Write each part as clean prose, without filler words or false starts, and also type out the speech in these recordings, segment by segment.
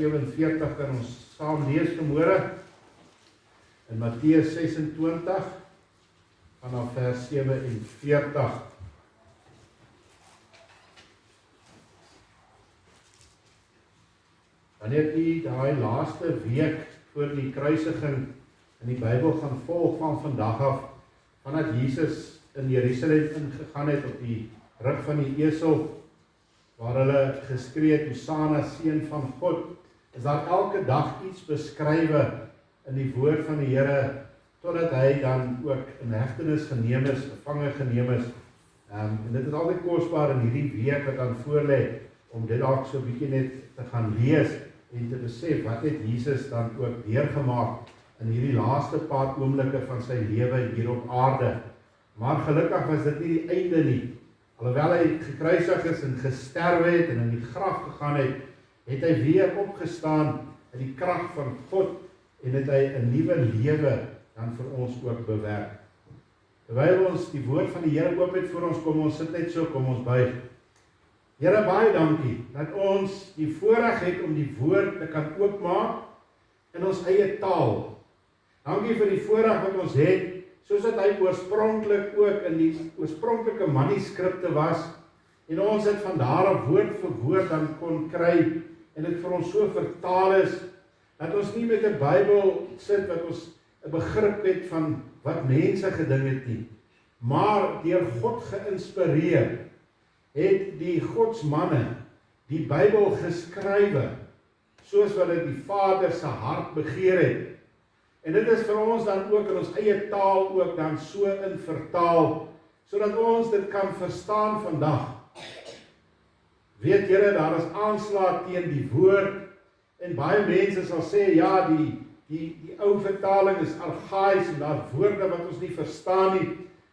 47 kan ons saam lees vanmôre in Matteus 26 vanaf vers 47. Wanneer u daai laaste week voor die kruisiging in die Bybel gaan volg van vandag af, vandat Jesus in Jerusalem ingegaan het op die rug van die esel, waar hulle geskree het, Hosanna, Seun van God, is daar elke dag iets beskrywe in die woord van die Here, totdat hy dan ook in hegtenis geneem is, gevange geneem is. En dit is altyd kosbaar in hierdie week wat dan voorlê, om dit dalk so 'n bietjie net te gaan lees en te besef wat het Jesus dan ook deurgemaak in hierdie laaste paar oomblikke van sy lewe hier op aarde. Maar gelukkig was dit nie die einde nie. Alhoewel hy gekruisig is en gesterwe het en in die graf gegaan het, het hy weer opgestaan in die krag van God en het hy 'n nuwe lewe dan vir ons ook bewerk. Terwyl ons die woord van die Here oop het voor ons, kom ons sit net so, kom ons buig. Here, baie dankie dat ons die voorreg het om die woord te kan oopmaak in ons eie taal. Dankie vir die voorreg wat ons het, soos dat hy oorspronklik ook in die oorspronklike manuskripte was, en ons het van daar af woord vir woord dan kon kry, en dit vir ons so vertaal is, dat ons nie met 'n Bybel sit wat ons 'n begrip het van wat mense gedink het nie, maar deur God geïnspireer, het die godsmanne die Bybel geskrywe, soos wat dit die Vader se hart begeer het. En dit is vir ons dan ook in ons eie taal ook dan so in vertaal, sodat ons dit kan verstaan vandag. Weet Here, daar is aanslag teen die woord, en baie mense sal sê, ja, die ou vertaling is argaïs, en daar woorde wat ons nie verstaan nie,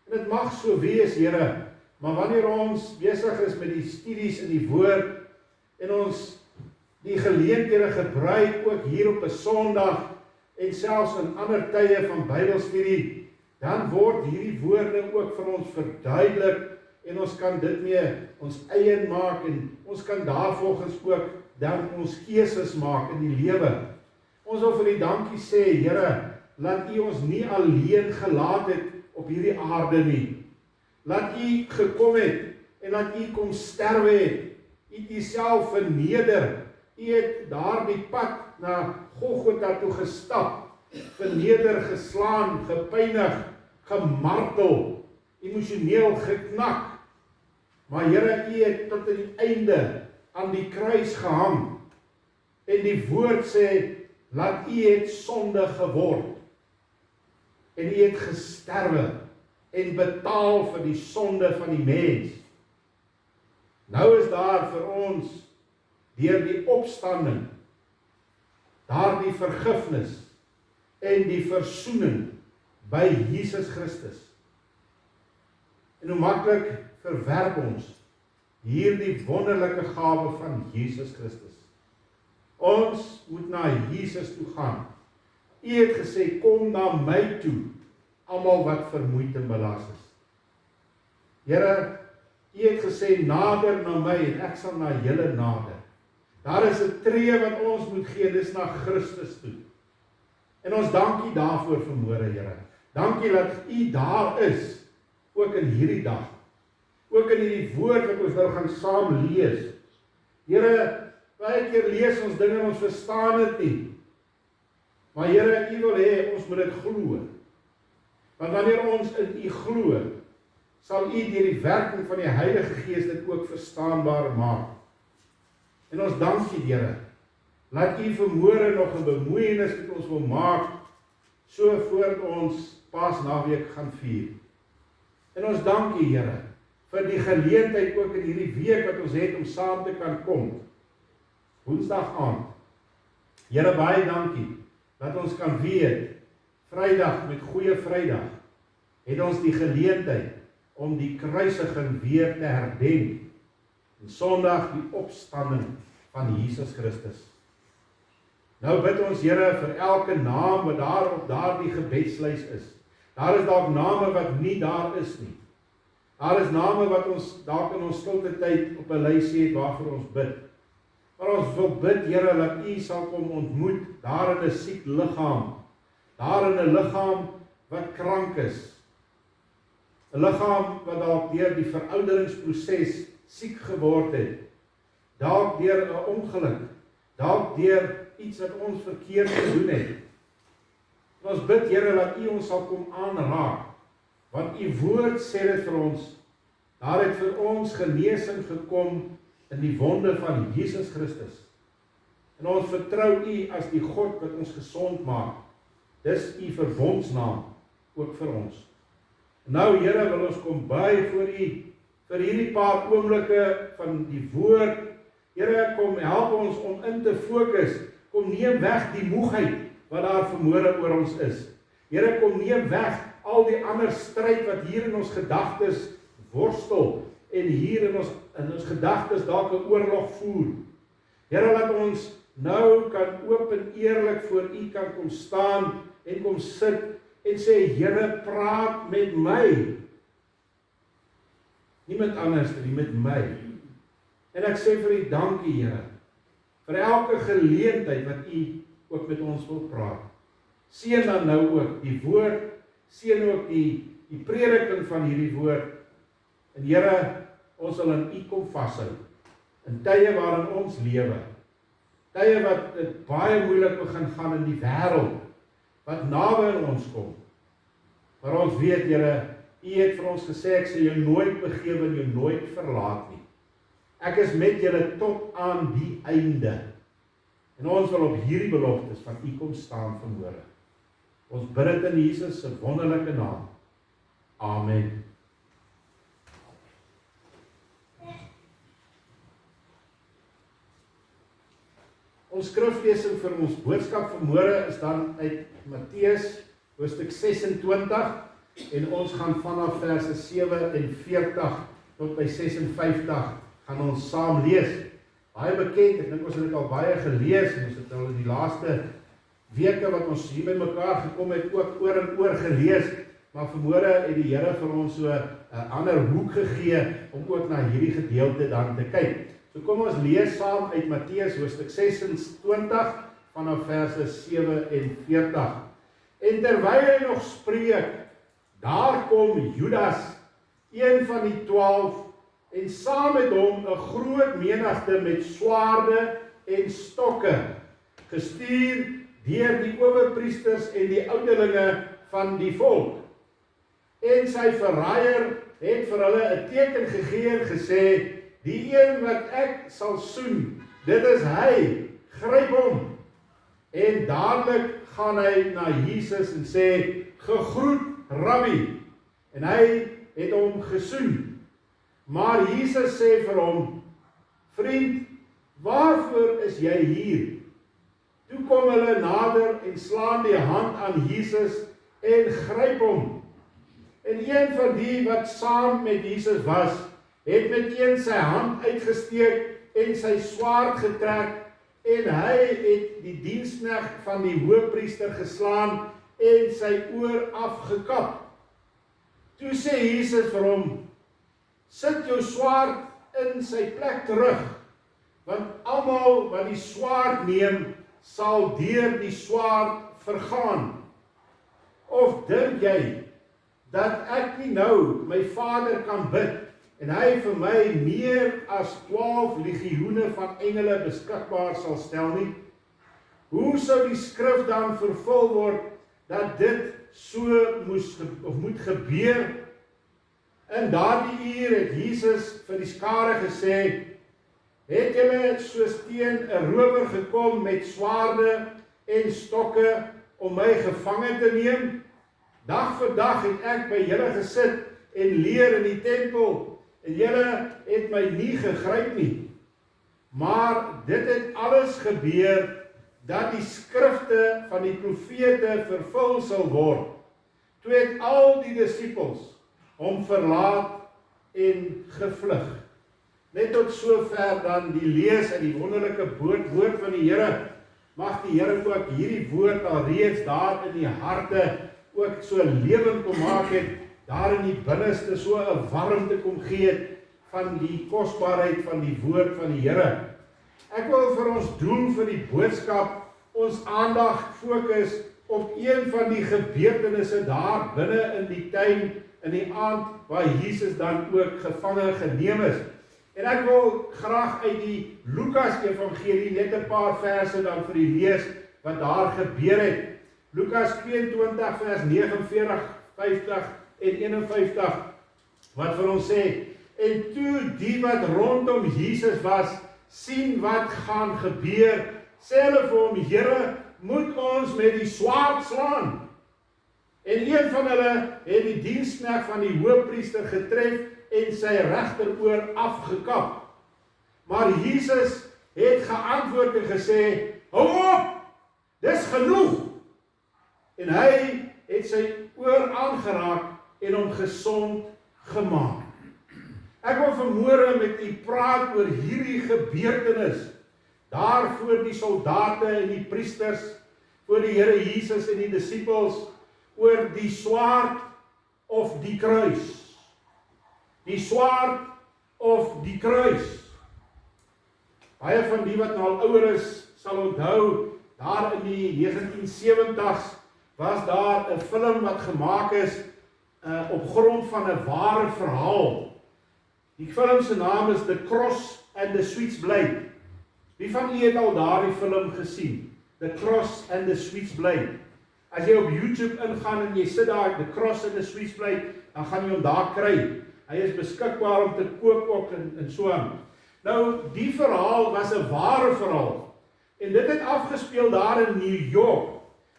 en dit mag so wees, Here, maar wanneer ons besig is met die studies in die woord, en ons die geleenthede gebruik, ook hier op 'n Sondag, en selfs in ander tye van Bybelstudie, dan word hierdie woorde ook vir ons verduidelik, en ons kan dit mee ons eie maak, en ons kan daarvolgens ook dan ons keuses maak in die lewe. Ons wil vir U dankie sê, Here, laat U ons nie alleen gelaat het op hierdie aarde nie. Laat U gekom het, en laat U kom sterwe het. U het Uself verneder. U het daardie pad na Golgotha toe gestap, verneder, geslaan, gepynig, gemartel, emosioneel geknak. Maar Here, U het tot aan die einde aan die kruis gehang. En die woord sê, laat U het sonde geword. En U het gesterwe en betaal vir die sonde van die mens. Nou is daar vir ons, deur die opstanding, daardie vergifnis en die versoening by Jesus Christus. En hoe maklik verwerp ons hierdie wonderlike gawe van Jesus Christus. Ons moet na Jesus toe gaan. U het gesê, kom na my toe, almal wat vermoeid en belas is. Here, U het gesê, nader na my en ek sal na julle nader. Daar is 'n tree wat ons moet gee, dis na Christus toe. En ons dankie daarvoor vanmôre, Here. Dankie dat U daar is, ook in hierdie dag. Ook in hierdie woord wat ons nou gaan saam lees. Here, baie keer lees ons dinge en ons verstaan dit nie. Maar Here, U wil hê ons moet dit glo. Want wanneer ons in U glo, sal U deur die werking van die Heilige Gees dit ook verstaanbaar maak. En ons dankie, Here, laat U vanmôre nog 'n bemoeienis met ons wil maak, so voor ons Paasnaweek gaan vier. En ons dankie, Here, vir die geleentheid ook in hierdie week wat ons het om saam te kan kom. Woensdag aand. Here, baie dankie, dat ons kan weet, Vrydag met Goeie Vrydag, het ons die geleentheid om die kruisiging weer te herdenk, en Sondag die opstanding van Jesus Christus. Nou bid ons, Here, vir elke naam wat daar op daardie gebedslys is. Daar is dalk name wat nie daar is nie. Daar is name wat ons dalk in ons stilte tyd op 'n lysie het waarvoor ons bid. Maar ons wil bid, Here, dat U sal kom ontmoet daar in 'n siek liggaam, daar in 'n liggaam wat krank is, 'n liggaam wat dalk deur die verouderingsproses siek geword het, dalk deur 'n ongeluk, dalk deur iets wat ons verkeerd gedoen het. Ons bid, Here, dat U ons sal kom aanraak, want U woord sê dit vir ons, daar het vir ons genesing gekom in die wonde van Jesus Christus. En ons vertrou U as die God wat ons gesond maak. Dis U verbondsnaam ook vir ons. Nou, Here, wil ons kom buig voor U vir hierdie paar oomblikke van die woord. Here, kom help ons om in te fokus. Kom neem weg die moegheid wat daar vanmôre oor ons is. Here, kom neem weg al die ander stryd wat hier in ons gedagtes worstel en hier in ons gedagtes dalk 'n oorlog voer. Here, laat ons nou kan oop en eerlik voor U kan kom staan en kom sit en sê, Here, praat met my. Niemand anders nie, met my. En ek sê vir U dankie, Here, vir elke geleentheid wat U ook met ons wil praat. Seën dan nou ook die woord, seën ook die prediking van hierdie woord. En Here, ons sal in U kom vashou, in tye waarin ons lewe, tye wat dit baie moeilik begin gaan in die wêreld, wat naby aan ons kom. Maar ons weet, Here, U het vir ons gesê, ek sal jou nooit begewe en jou nooit verlaat nie. Ek is met julle tot aan die einde. En ons wil op hierdie beloftes van U kom staan vanmôre. Ons bid dit in Jesus se wonderlike naam. Amen. Ons skriflesing vir ons boodskap vanmôre is dan uit Matteus hoofstuk 26 en ons gaan vanaf verse 47 tot by 56 gaan ons saam lees. Baie bekend, ek dink ons het dit al baie gelees en ons het al in die laaste weke wat ons hier by mekaar gekom het ook oor en oor gelees, maar vanmôre het die Here vir ons so 'n ander hoek gegee om ook na hierdie gedeelte dan te kyk. So kom ons lees saam uit Matteus hoofstuk 26 vanaf verse 47. En terwyl hy nog spreek, daar kom Judas, een van die 12, en saam met hom 'n groot menigte met swaarde en stokke, gestuur deur die owerpriesters en die ouderlinge van die volk. En sy verraaier het vir hulle 'n teken gegee en gesê, die een wat ek sal soen, dit is hy, gryp hom. En dadelik gaan hy na Jesus en sê, gegroet Rabbi, en hy het hom gesoen. Maar Jesus sê vir hom, vriend, waarvoor is jy hier? Toe kom hulle nader en slaan die hand aan Jesus en gryp hom. En een van die wat saam met Jesus was, het met een sy hand uitgesteek en sy swaard getrek, en hy het die diensknegt van die hoëpriester geslaan en sy oor afgekap. Toe sê Jesus vir hom, sit jou swaard in sy plek terug, want almal wat die swaard neem, sal deur die swaard vergaan. Of dink jy, dat ek nie nou my Vader kan bid, en hy vir my meer as 12 legioene van engele beskikbaar sal stel nie? Hoe sou die skrif dan vervul word, dat dit so moet gebeur? In daardie uur het Jesus vir die skare gesê, het julle soos teen 'n rower gekom met swaarde en stokke om my gevange te neem? Dag vir dag het ek by julle gesit en leer in die tempel, en julle het my nie gegryp nie. Maar dit het alles gebeur, dat die skrifte van die profete vervul sal word. Toe het al die disippels hom verlaat en gevlug. Net tot sover dan die lees en die wonderlike woord van die Here. Mag die Here ook hierdie woord al reeds daar in die harte ook so lewend kom maak het, daar in die binneste so 'n warmte kom gee van die kosbaarheid van die woord van die Here. Ek wil vir ons doel vir die boodskap ons aandag fokus op een van die gebeurtenisse daar binne in die tuin in die aand waar Jesus dan ook gevange geneem is. En ek wil graag uit die Lukas Evangelie net 'n paar verse dan vir u lees wat daar gebeur het. Lukas 22 vers 49, 50 en 51 wat vir ons sê: En toe die wat rondom Jesus was sien wat gaan gebeur, sê hulle vir hom: Here, moet ons met die swaard slaan? En een van hulle het die diensknegt van die hoofpriester getref en sy regteroor afgekap. Maar Jesus het geantwoord en gesê: Hou op, dis genoeg. En hy het sy oor aangeraak en hom gesond gemaak. Ek wil vanmôre met u praat oor hierdie gebeurtenis. Daar voor die soldate en die priesters, voor die Here Jesus en die disippels, oor die swaard of die kruis. Die swaard of die kruis. Baie van die wat nou al ouer is, sal onthou, daar in die 1970s was daar 'n film wat gemaak is op grond van 'n ware verhaal. Die film se naam is The Cross and the Switchblade. Wie van u het al daardie film gesien? The Cross and the Switchblade. As jy op YouTube ingaan en jy sit daar, The Cross and the Switchblade, dan gaan jy hom daar kry. Hy is beskikbaar om te koop ook en so aan. Nou, die verhaal was 'n ware verhaal. En dit het afgespeel daar in New York.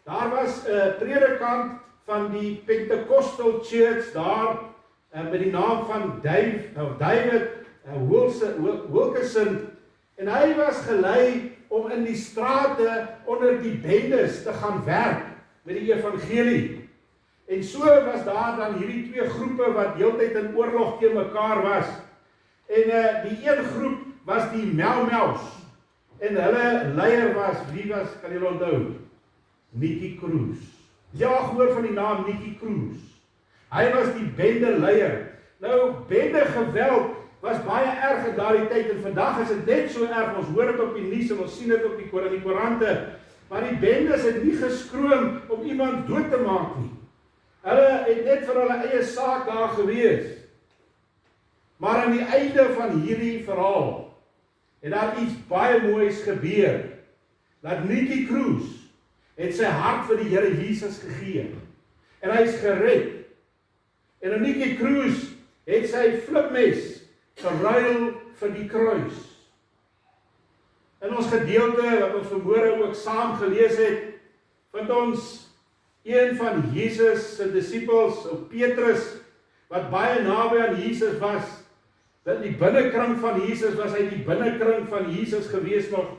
Daar was 'n predikant van die Pentecostal Church daar, met die naam van David Wilkerson, en hy was gelei om in die strate onder die bendes te gaan werk met die evangelie. En so was daar dan hierdie twee groepe wat heeltyd in oorlog teen mekaar was. En die een groep was die Mau-Maus, en hulle leier was, wie was, kan julle onthou? Nicky Cruz. Ja, gehoor van die naam Nicky Cruz. Hy was die bende leier. Nou, bende geweld was baie erg in daardie tyd, en vandag is dit net so erg. Ons hoor dit op die nuus en ons sien dit op die koerante. Maar die bendes het nie geskroom om iemand dood te maak nie. Hulle het net vir hulle eie saak daar gewees. Maar aan die einde van hierdie verhaal het daar iets baie moois gebeur. Dat Nicky Cruz het sy hart vir die Here Jesus gegee. En hy is gered. En Nicky Cruz het sy flipmes geruil vir die kruis. In ons gedeelte wat ons vanmôre ook saam gelees het, vind ons een van Jesus se disippels, Petrus, wat baie naby aan Jesus was. In die binnekring van Jesus was hy die binnekring van Jesus gewees nog,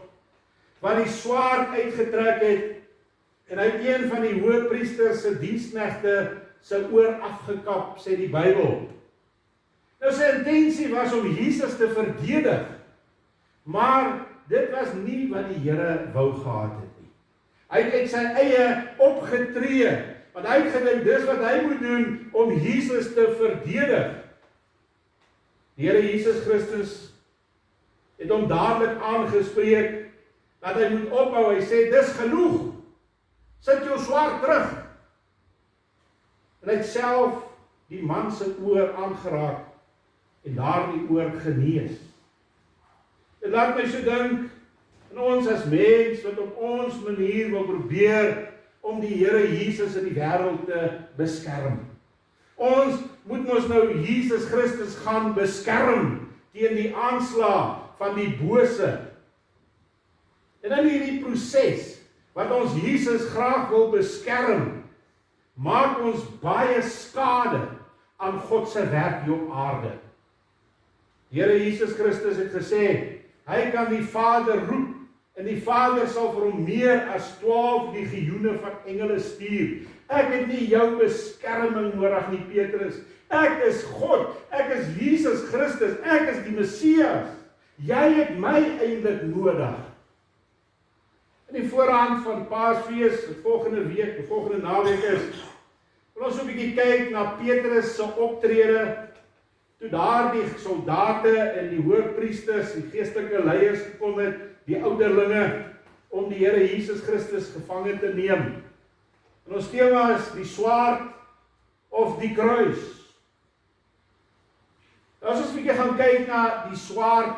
wat die swaard uitgetrek het, en hy het een van die hoofpriesters se diensknegte sy oor afgekap, sê die Bybel. Nou sy intensie was om Jesus te verdedig, maar dit was nie wat die Here wou gehad het nie. Hy het uit sy eie opgetree, want hy het gedink dis wat hy moet doen om Jesus te verdedig. Die Here Jesus Christus het hom dadelik aangespreek dat hy moet ophou. Hy sê, dis genoeg. Sit jou swaard terug. En hy het self die man se oor aangeraak en daardie oor genees. Dit laat my so dink aan ons as mens wat op ons manier wil probeer om die Here Jesus in die wêreld te beskerm. Ons moet ons nou Jesus Christus gaan beskerm teen die aanslag van die bose. En in hierdie proses wat ons Jesus graag wil beskerm, maak ons baie skade aan God se werk hier op aarde. Die Here Jesus Christus het gesê, hy kan die Vader roep, en die Vader sal vir hom meer as 12 legioene van engele stuur. Ek het nie jou beskerming nodig nie, Petrus. Ek is God, ek is Jesus Christus, ek is die Messias. Jy het my eintlik nodig. In die voorhand van Paasfees, die volgende week, die volgende naweek is, wil ons so 'n bietjie kyk na Petrus se optrede toe daar die soldate en die hoofpriesters, die geestelike leiers gekom het, die ouderlinge, om die Here Jesus Christus gevange te neem. En ons tema is die swaard of die kruis. Nou, as ons 'n bietjie gaan kyk na die swaard,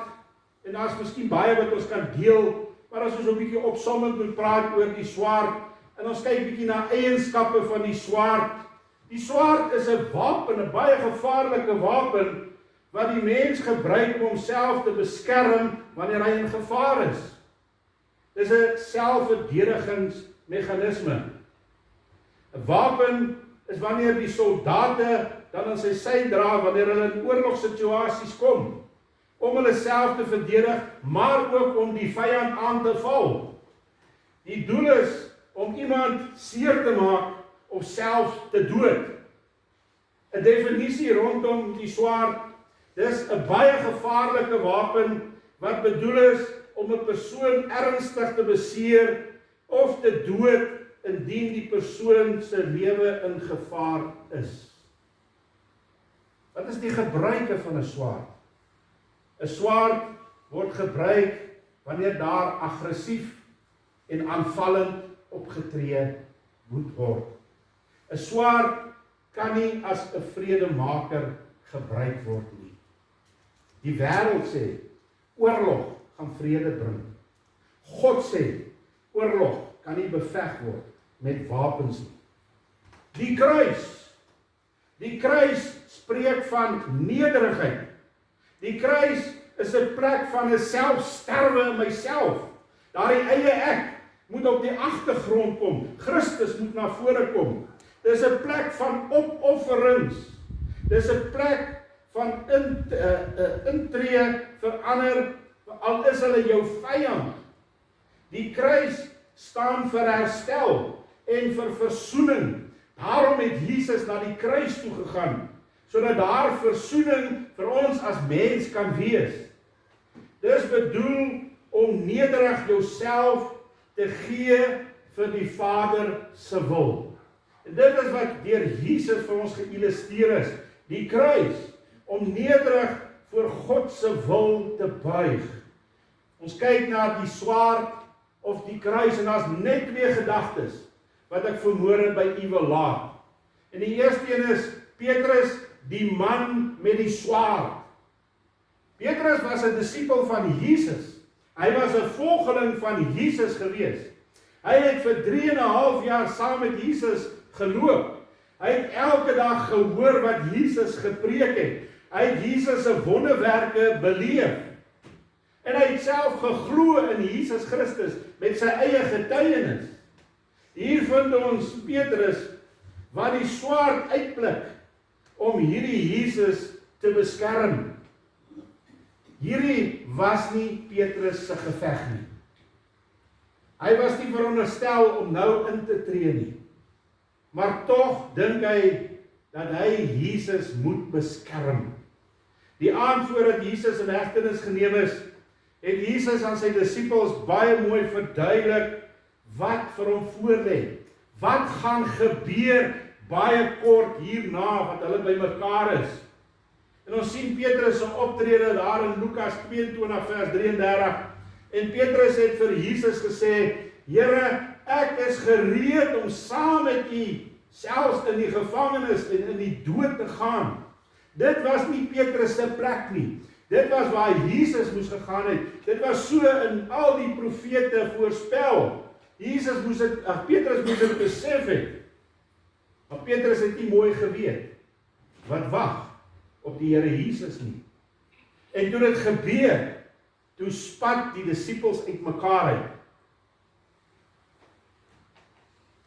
en daar is miskien baie wat ons kan deel, maar as ons 'n bietjie opsommend moet praat oor die swaard, en ons kyk bietjie na eienskappe van die swaard. Die swaard is 'n wapen, 'n baie gevaarlike wapen, wat die mens gebruik om homself te beskerm wanneer hy in gevaar is. Dis 'n selfverdedigingsmeganisme. 'n Wapen is wanneer die soldate dan aan sy sy dra wanneer hulle in oorlogssituasies kom, om hulle self te verdedig, maar ook om die vyand aan te val. Die doel is om iemand seer te maak of selfs te dood. 'n Definisie rondom die swaard: dis 'n baie gevaarlike wapen wat bedoel is om 'n persoon ernstig te beseer of te dood indien die persoon se lewe in gevaar is. Wat is die gebruike van 'n swaard? 'n Swaard word gebruik wanneer daar aggressief en aanvallend opgetree moet word. 'n Swaard kan nie as 'n vredemaker gebruik word nie. Die wêreld sê oorlog gaan vrede bring. God sê oorlog kan nie beveg word met wapens nie. Die kruis spreek van nederigheid. Die kruis is 'n plek van 'n selfsterwe in myself. Daardie eie ek moet op die agtergrond kom. Christus moet na vore kom. Dis 'n plek van opofferings. Dis 'n plek van intree vir ander, al is hulle jou vyand. Die kruis staan vir herstel en vir versoening. Daarom het Jesus na die kruis toe gegaan, sodat daar versoening vir ons as mens kan wees. Dis bedoel om nederig jouself te gee vir die Vader se wil. En dit is wat deur Jesus vir ons geïllustreer is. Die kruis, om nederig voor God se wil te buig. Ons kyk na die swaard of die kruis, en daar's net twee gedagtes wat ek vanmôre by u wil laat. En die eerste een is Petrus, die man met die swaard. Petrus was 'n disipel van Jesus. Hy was 'n volgeling van Jesus gewees. Hy het vir 3,5 jaar saam met Jesus geloop. Hy het elke dag gehoor wat Jesus gepreek het. Hy het Jesus se wonderwerke beleef. En hy het self geglo in Jesus Christus met sy eie getuienis. Hier vind ons Petrus wat die swaard uitpluk om hierdie Jesus te beskerm. Hierdie was nie Petrus se geveg nie. Hy was nie veronderstel om nou in te tree nie. Maar tog dink hy dat hy Jesus moet beskerm. Die aand voordat Jesus in hegtenis geneem is, het Jesus aan sy disippels baie mooi verduidelik wat vir hom voorlê. Wat gaan gebeur baie kort hierna wat hulle bymekaar is. En ons sien Petrus se optrede daar in Lukas 22 vers 33. En Petrus het vir Jesus gesê: Here, ek is gereed om saam met u selfs in die gevangenis en in die dood te gaan. Dit was nie Petrus se plek nie. Dit was waar Jesus moes gegaan het. Dit was so in al die profete voorspel. Petrus moes dit besef het. Maar Petrus het nie mooi geweet wat wag op die Here Jesus nie. En toe dit gebeur, toe spat die disippels uitmekaar uit.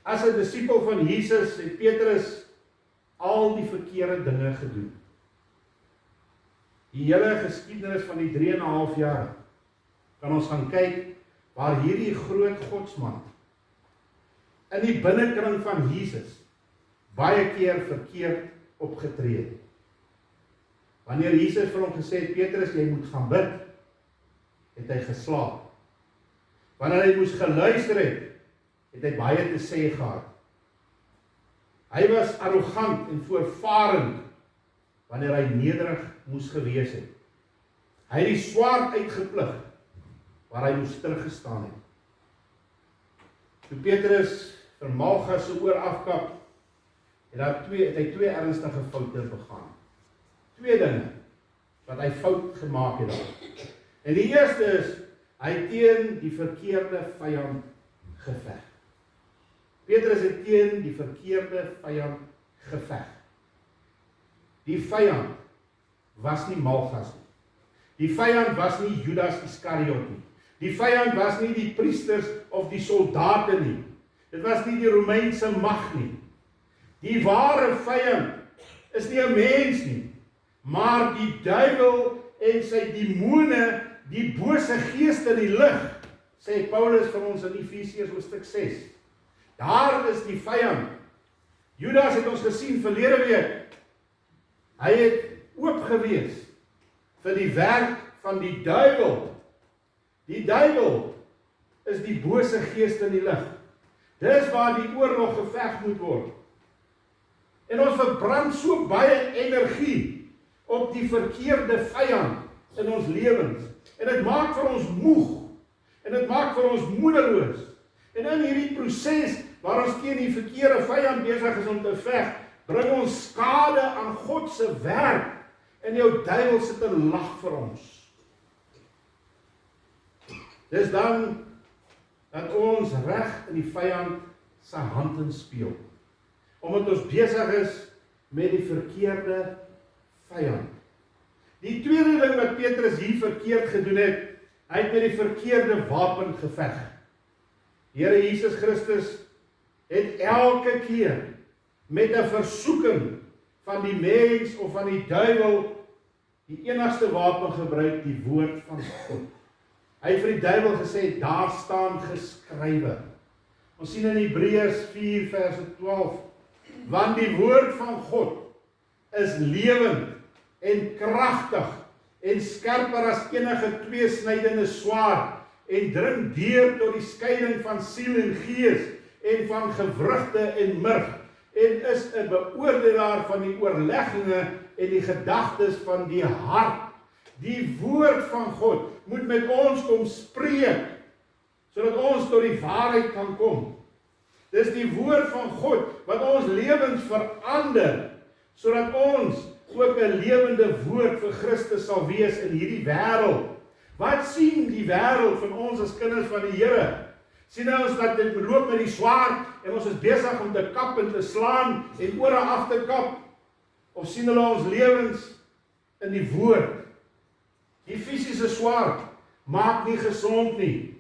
As 'n disipel van Jesus het Petrus al die verkeerde dinge gedoen. Die hele geskiedenis van die 3,5 jaar kan ons gaan kyk waar hierdie groot godsman in die binnekring van Jesus baie keer verkeerd opgetree het. Wanneer Jesus vir hom gesê het, Petrus, jy moet gaan bid, het hy geslaap. Wanneer hy moes geluister het hy baie te sê gehad. Hy was arrogant en voorvarend. wanneer hy nederig moes gewees het. Hy het die swaard uitgeplig, waar hy moes teruggestaan het. Toe Petrus vir Malchus se oor afkap, het hy twee ernstige foute begaan. Twee dinge, wat hy fout gemaak het daar. En die eerste is, hy teen die verkeerde vyand geveg. Petrus het teen die verkeerde vyand geveg. Die vyand was nie Malchus nie. Die vyand was nie Judas Iskariot nie. Die vyand was nie die priesters of die soldate nie. Dit was nie die Romeinse mag nie. Die ware vyand is nie 'n mens nie, maar die duiwel en sy demone, die bose geeste in die lig, sê Paulus vir ons in Efesiërs hoofstuk 6. Daar is die vyand. Judas het ons gesien verlede week. Hy het oop gewees vir die werk van die duiwel. Die duiwel is die bose geeste in die lig. Dis waar die oorlog geveg moet word. En ons verbrand so baie energie op die verkeerde vyand in ons lewens. En dit maak vir ons moeg. En dit maak vir ons moedeloos. En in hierdie proses waar ons teen die verkeerde vyand besig is om te veg, bring ons skade aan God se werk. En jou duiwel sit en lag vir ons. Dis dan dat ons reg in die vyand se hand in speel. Omdat ons besig is met die verkeerde vyand. Die tweede ding wat Petrus hier verkeerd gedoen het, hy het met die verkeerde wapen geveg. Here Jesus Christus het elke keer met 'n versoeking van die mens of van die duiwel die enigste wapen gebruik, die woord van God. Hy het vir die duiwel gesê, daar staan geskrywe. Ons sien in Hebreërs 4 vers 12, want die woord van God is lewend en kragtig en skerper as enige tweesnydende swaard en dring deur tot die skeiding van siel en gees en van gewrigte en murg en is 'n beoordelaar van die oorlegginge en die gedagtes van die hart. Die woord van God moet met ons kom spreek, sodat ons tot die waarheid kan kom. Dis die woord van God wat ons lewens verander, sodat ons ook 'n lewende woord vir Christus sal wees in hierdie wêreld. Wat sien die wêreld van ons as kinders van die Here? Sien ons dat dit loop met die swaard en ons is besig om te kap en te slaan en ore af te kap? Of sien hulle ons lewens in die woord? Die fisiese swaard maak nie gesond nie.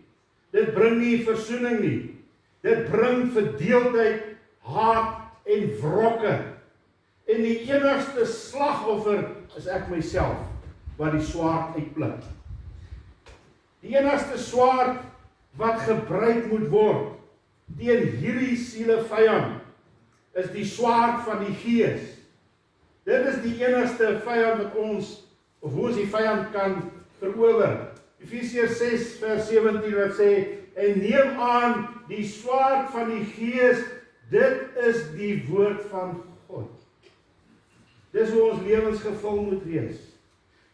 Dit bring nie versoening nie. Dit bring verdeeldheid, haat en wrokke. En die enigste slagoffer is ek myself, wat die swaard uitpluk. Die enigste swaard wat gebruik moet word teen hierdie siele vyand is die swaard van die gees. Dit is die enigste vyand wat ons, of hoe ons die vyand kan verower. Efesiërs 6 vers 17 wat sê, en neem aan die swaard van die gees, dit is die woord van God. Dis hoe ons lewens gevul moet wees.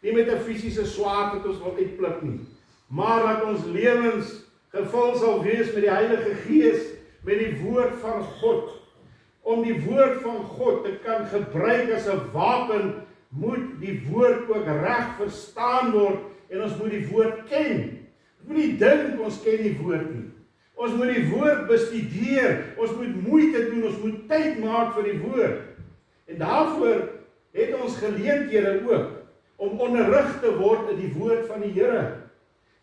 Nie met 'n fisiese swaard wat ons wil uitpluk nie, maar dat ons lewens gevul sal wees met die Heilige Gees, met die woord van God. Om die woord van God te kan gebruik as 'n wapen, moet die woord ook reg verstaan word en ons moet die woord ken. Ons moet nie dink ons ken die woord nie. Ons moet die woord bestudeer, ons moet moeite doen, ons moet tyd maak vir die woord. En daarvoor het ons geleenthede ook om onderrig te word in die woord van die Here.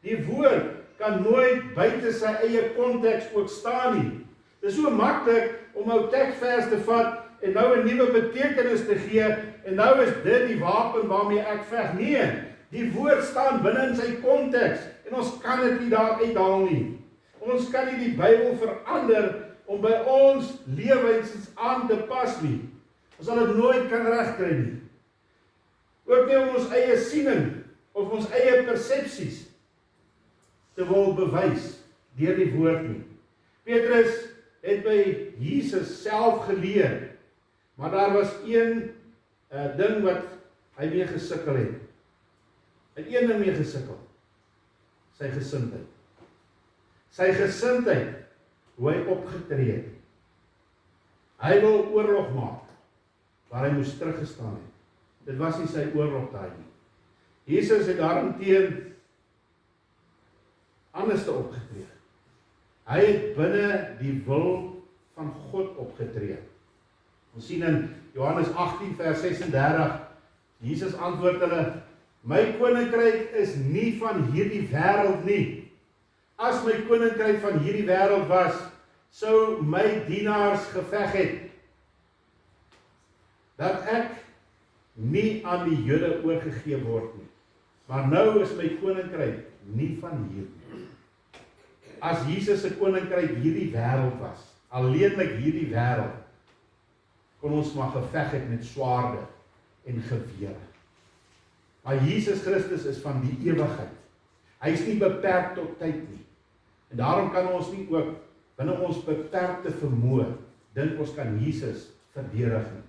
Die woord kan nooit buite sy eie konteks ook staan nie. Dit is so maklik om nou teksvers te vat en nou 'n nuwe betekenis te gee en nou is dit die wapen waarmee ek veg. Nee, die woord staan binne in sy konteks en ons kan dit nie daar uithaal nie. Ons kan nie die Bybel verander om by ons lewens aan te pas nie. Ons sal dit nooit kan regkry nie. Ook nie om ons eie siening of ons eie persepsies te wil bewys deur die woord nie. Petrus het by Jesus self geleer, maar daar was een ding wat hy mee gesukkel het. Hy het een ding mee gesukkel. Sy gesindheid. Sy gesindheid, hoe hy opgetree het. Hy wil oorlog maak, waar hy moes teruggestaan het. Dit was nie sy oorlog daai nie. Jesus het daarenteen anders te opgetree. Hy het binne die wil van God opgetree. Ons sien in Johannes 18 vers 36, Jesus antwoord hulle, my koninkryk is nie van hierdie wêreld nie. As my koninkryk van hierdie wêreld was, sou my dienaars geveg het, dat ek nie aan die Jode oorgegee word nie. Maar nou is my koninkryk nie van hier nie. As Jesus se koninkryk hierdie wêreld was, alleenlik hierdie wêreld, kon ons maar geveg het met swaarde en gewere. Maar Jesus Christus is van die ewigheid. Hy is nie beperk tot tyd nie. En daarom kan ons nie ook binne ons beperkte vermoë dink ons kan Jesus verdedig nie.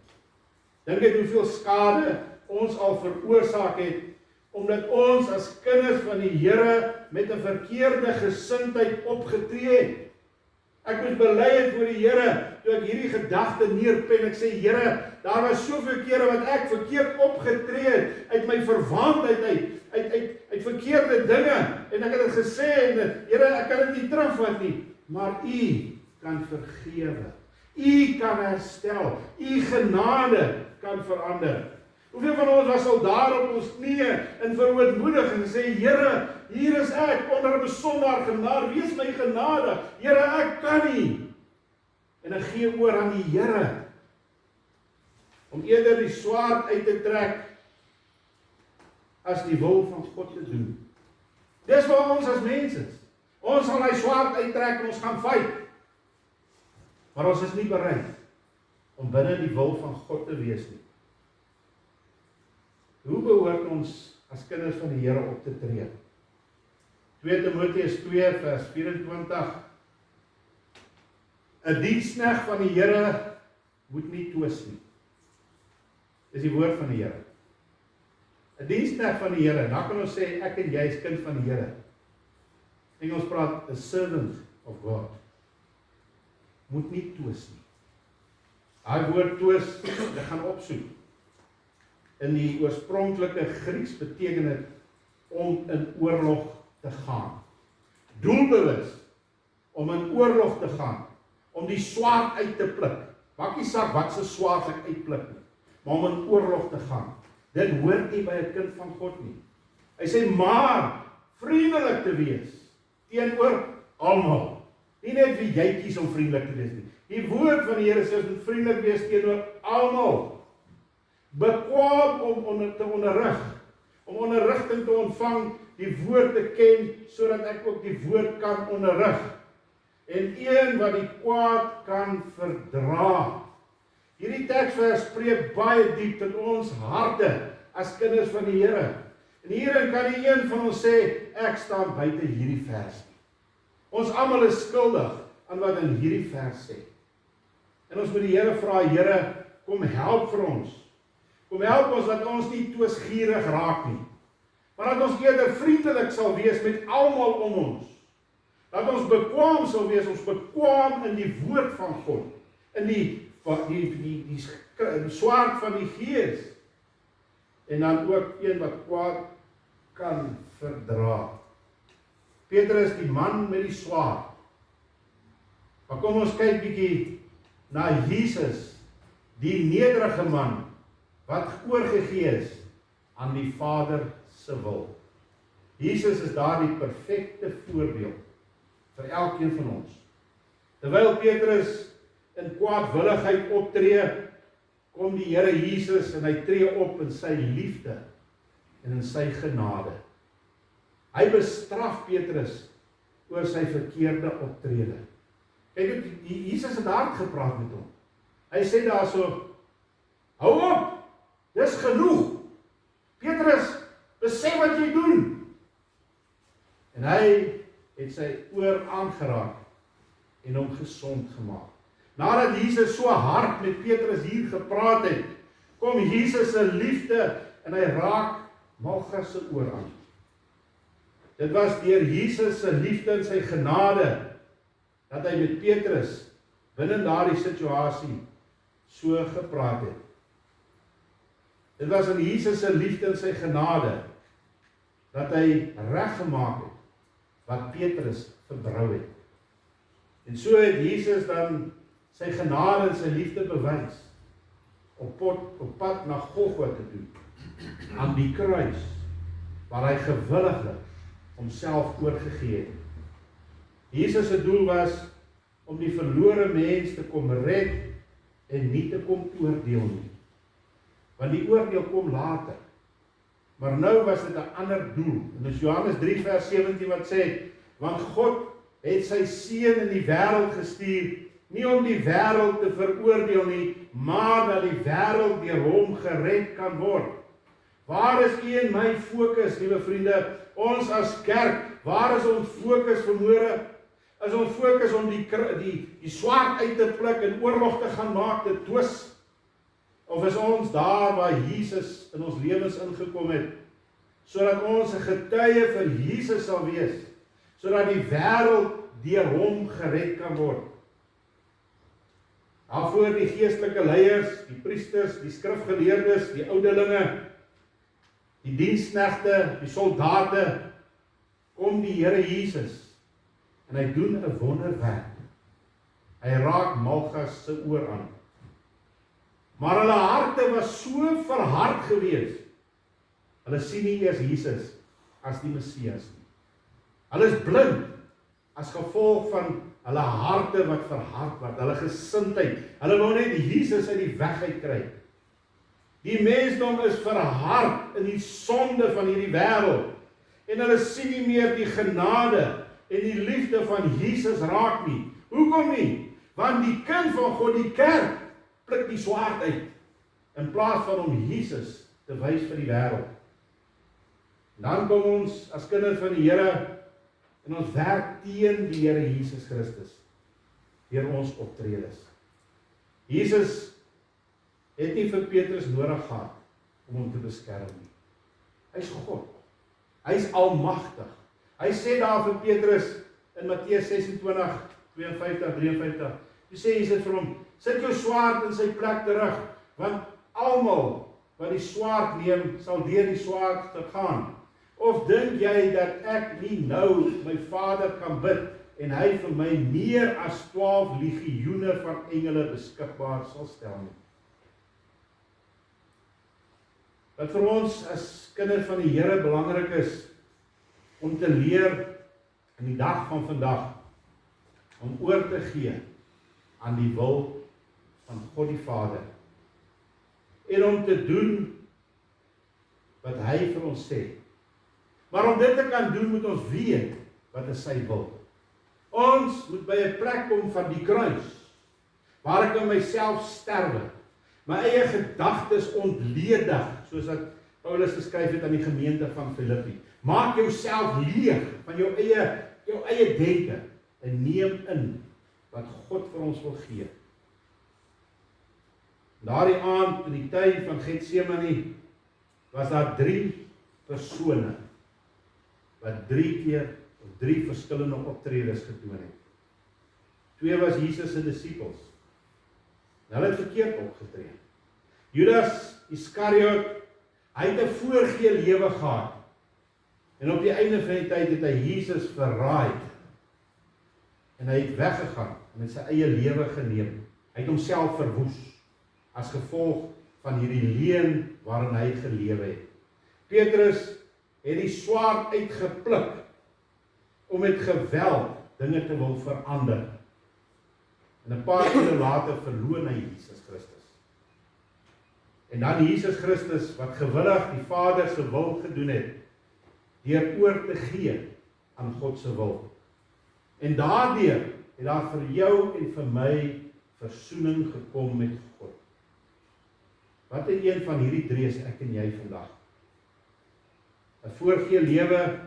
Dink net hoeveel skade ons al veroorsaak het, omdat ons as kinders van die Here met 'n verkeerde gesindheid opgetree het. Ek moet bely het voor die Here, toe ek hierdie gedagte neerpen, ek sê, Here, daar was soveel kere wat ek verkeerd opgetree het, uit my verwaandheid, uit verkeerde dinge, en ek het dit gesê, en Here, ek kan dit nie terugvat nie, maar U kan vergewe, U kan herstel, U genade kan verander. Hoeveel van ons was al daar op ons knieë in verootmoediging en sê, Here, hier is ek onder 'n besondaar genade, wees my genade, Here, ek kan nie. En ek gee oor aan die Here, om eerder die swaard uit te trek, as die wil van God te doen. Dis waar ons as mens is. Ons sal die swaard uittrek en ons gaan fight. Maar ons is nie bereid om binne die wil van God te wees nie. Hoe behoort ons as kinders van die Here op te tree? 2 Timoteus 2 vers 24. 'n diensknegt van die Here moet nie twis nie. Dis die woord van die Here. 'n diensknegt van die Here, dan kan ons sê ek en jy is kind van die Here. Engels praat a servant of God. Moet nie twis nie. Daai woord twis, ek gaan opsoek. In die oorspronklike Grieks beteken dit om in oorlog te gaan. Doelbewus om in oorlog te gaan, om die swaard uit te pluk. Maak nie saak wat se swaard ek uitpluk nie, maar om in oorlog te gaan. Dit hoort nie by 'n kind van God nie. Hy sê maar vriendelik te wees teenoor almal. Nie net wie jy kies om vriendelik te wees nie. Die woord van die Here sê ons moet vriendelik wees teenoor almal. Bekwaam om te onderrig, om onderrigting te ontvang, die woord te ken, sodat ek ook die woord kan onderrig. En een wat die kwaad kan verdra. Hierdie teksvers spreek baie diep tot ons harte as kinders van die Here. En hierin kan die een van ons sê, ek staan buite hierdie vers. Ons almal is skuldig aan wat in hierdie vers sê. En ons moet die Here vra, Here, kom help vir ons. Kom help ons dat ons nie twisgierig raak nie. Maar dat ons eerder vriendelik sal wees met almal om ons. Dat ons bekwaam sal wees, ons bekwaam in die woord van God. In die swaard van die Gees. En dan ook een wat kwaad kan verdra. Petrus die man met die swaard. Maar kom ons kyk bietjie na Jesus, die nederige man, wat oorgegee is aan die Vader se wil. Jesus is daar die perfekte voorbeeld vir elkeen van ons. Terwyl Petrus in kwaadwilligheid optree, kom die Here Jesus en hy tree op in sy liefde en in sy genade. Hy bestraf Petrus oor sy verkeerde optrede. Kyk, Jesus het hard gepraat met hom. Hy sê daarso, hou op, dis genoeg. Petrus, besef wat jy doen. En hy het sy oor aangeraak en hom gesond gemaak. Nadat Jesus so hard met Petrus hier gepraat het, kom Jesus se liefde en hy raak Malchus se oor aan. Dit was deur Jesus se liefde en sy genade dat hy met Petrus binne daardie situasie so gepraat het. Dit was in Jesus se liefde en sy genade dat hy reggemaak het wat Petrus verbrou het. En so het Jesus dan sy genade en sy liefde bewys op pad na Golgotha toe, aan die kruis, waar hy gewilliglik homself oorgegee het. Jesus se doel was om die verlore mens te kom red en nie te kom oordeel nie. Want die oordeel kom later. Maar nou was dit 'n ander doel. En dis Johannes 3 vers 17 wat sê, want God het sy seun in die wêreld gestuur, nie om die wêreld te veroordeel nie, maar dat die wêreld deur hom gered kan word. Waar is u en my fokus, liewe vriende? Ons as kerk, waar is ons fokus vanmôre? Is ons fokus om die swaard uit te pluk en oorlog te gaan maak, te twis? Of is ons daar waar Jesus in ons lewens ingekom het, sodat ons 'n getuie vir Jesus sal wees, sodat die wêreld deur hom gered kan word? Daarvoor die geestelike leiers, die priesters, die skrifgeleerdes, die ouderlinge, die diensknegte, die soldate, kom die Here Jesus en hy doen 'n wonderwerk. Hy raak Malchus se oor aan. Maar hulle harte was so verhard gewees. Hulle sien nie eers Jesus as die Messias nie. Hulle is blind as gevolg van hulle harte wat verhard word, hulle gesindheid. Hulle wou net Jesus uit die weg uitkry. Die mensdom is verhard in die sonde van hierdie wêreld. En hulle sien nie meer die genade en die liefde van Jesus raak nie. Hoekom nie? Want die kind van God, die kerk, pluk die swaard uit, in plaas van om Jesus te wys vir die wêreld. Dan kom ons as kinders van die Here en ons werk teen die Here Jesus Christus deur ons optredes. Jesus het nie vir Petrus nodig gehad om hom te beskerm nie. Hy's God. Hy's almagtig. Hy sê daar vir Petrus in Matteus 26, 52, 53, hy sê Jesus vir hom, sit jou swaard in sy plek terug, want almal wat die swaard neem, sal deur die swaard gegaan. Of dink jy dat ek nie nou my Vader kan bid en hy vir my meer as 12 legioene van engele beskikbaar sal stel nie? Wat vir ons as kinders van die Here belangrik is om te leer in die dag van vandag om oor te gee aan die wil van God die Vader en om te doen wat hy vir ons sê. Maar om dit te kan doen, moet ons weet wat is sy wil. Ons moet by 'n plek kom van die kruis, waar ek in myself sterwe, my eie gedagtes ontledig, soos dat Paulus geskryf het aan die gemeente van Filippi. Maak jouself leeg van jou eie denke en neem in wat God vir ons wil gee. Daardie aand in die tuin van Getsemane was daar 3 persone wat 3 keer of 3 verskillende optredes getoon het. 2 was Jesus se disippels. Hulle het verkeerd opgetree. Judas Iskariot, hy het 'n voorgee lewe gehad. En op die einde van die tyd het hy Jesus verraai. En hy het weggegaan en het sy eie lewe geneem. Hy het homself verwoes as gevolg van hierdie leuen waarin hy gelewe het. Petrus het die swaard uitgepluk om met geweld dinge te wil verander. En 'n paar ure later verloon hy Jesus Christus. En dan Jesus Christus wat gewillig die Vader se wil gedoen het, deur oor te gee aan God se wil. En daardeur het daar vir jou en vir my versoening gekom met God. Wat is een van hierdie 3 is ek en jy vandag? 'n voorgee lewe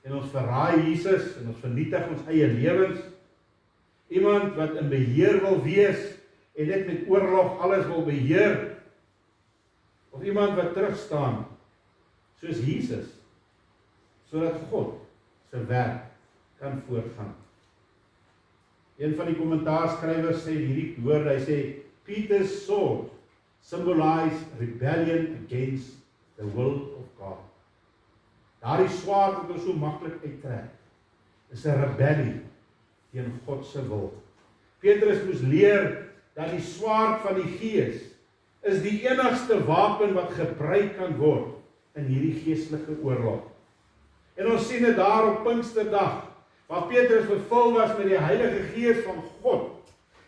en ons verraai Jesus en ons vernietig ons eie lewens. Iemand wat in beheer wil wees en net met oorlog alles wil beheer. Of iemand wat terugstaan soos Jesus, sodat God se werk kan voortgaan. Een van die kommentaarskrywers sê hierdie woorde, hy sê, Peter's sword symbolized rebellion against the will of God. Daardie swaard wat ons so maklik uittrek, is 'n rebellie teen God se wil. Petrus moes leer dat die swaard van die Gees is die enigste wapen wat gebruik kan word in hierdie geestelike oorlog. En ons sien dit daar op Pinksterdag, waar Petrus vervul was met die Heilige Gees van God,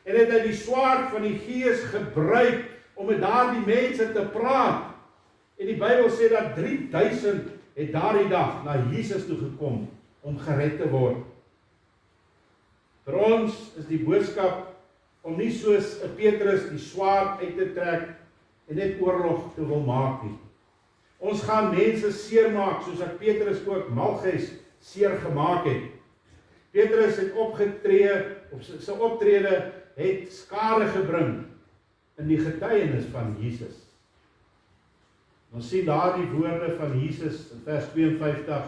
en het hy die swaard van die Gees gebruik om met daardie mense te praat. En die Bybel sê dat 3000 het daardie dag na Jesus toe gekom om gered te word. Vir ons is die boodskap om nie soos 'n Petrus die swaard uit te trek en net oorlog te wil maak nie. Ons gaan mense seermaak soos ek Petrus ook Malchus seer gemaak het. Petrus het opgetree, op sy optrede het skade gebring in die getuienis van Jesus. Ons sien daar die woorde van Jesus in vers 52,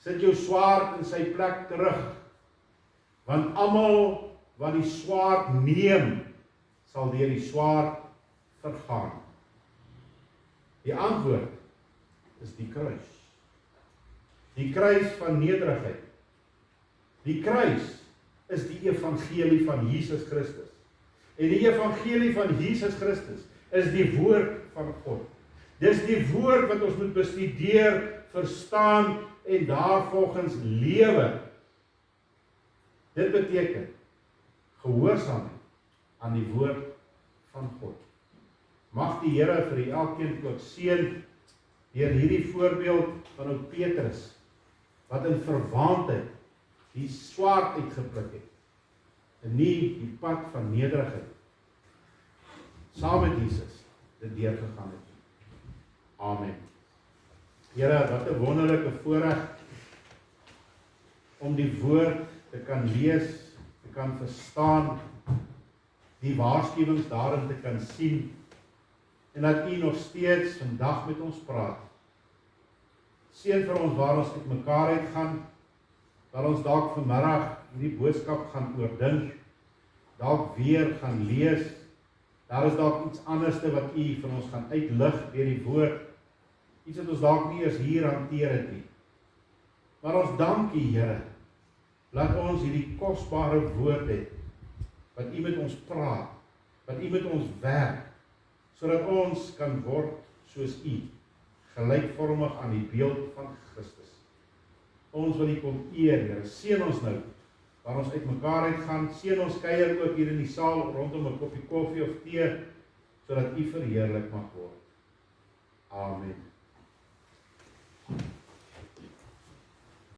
sit jou swaard in sy plek terug, want almal wat die swaard neem, sal deur die swaard vergaan. Die antwoord is die kruis. Die kruis van nederigheid. Die kruis is die evangelie van Jesus Christus. En die evangelie van Jesus Christus is die woord van God. Dis die woord wat ons moet bestudeer, verstaan en daarvolgens lewe. Dit beteken gehoorsaamheid aan die woord van God. Mag die Here vir elkeen ook seën deur hierdie voorbeeld van ou Petrus, wat in verwaandheid die swaard uitgepluk het, en nie die pad van nederigheid, saam met Jesus, dit deurgegaan het. Amen. Here, wat 'n wonderlike voorreg om die woord te kan lees, te kan verstaan, die waarskuwings daarin te kan sien, en dat U nog steeds vandag met ons praat. Seën vir ons waar ons met mekaar uitgaan, dat ons dalk vanmiddag hierdie boodskap gaan oordink, dalk weer gaan lees, daar is dalk iets anderste wat U vir ons gaan uitlig deur die woord, iets wat ons dalk nie eers hier hanteer het nie. Maar ons dank U, Here, laat ons hierdie kosbare woord hê, wat U met ons praat, wat U met ons werk, sodat ons kan word soos U, gelykvormig aan die beeld van Christus. Ons wil U kom eer, Here, seën ons nou, waar ons uit mekaar uitgaan, seën ons kuier ook hier in die saal, rondom 'n koppie koffie of tee, sodat U verheerlik mag word. Amen.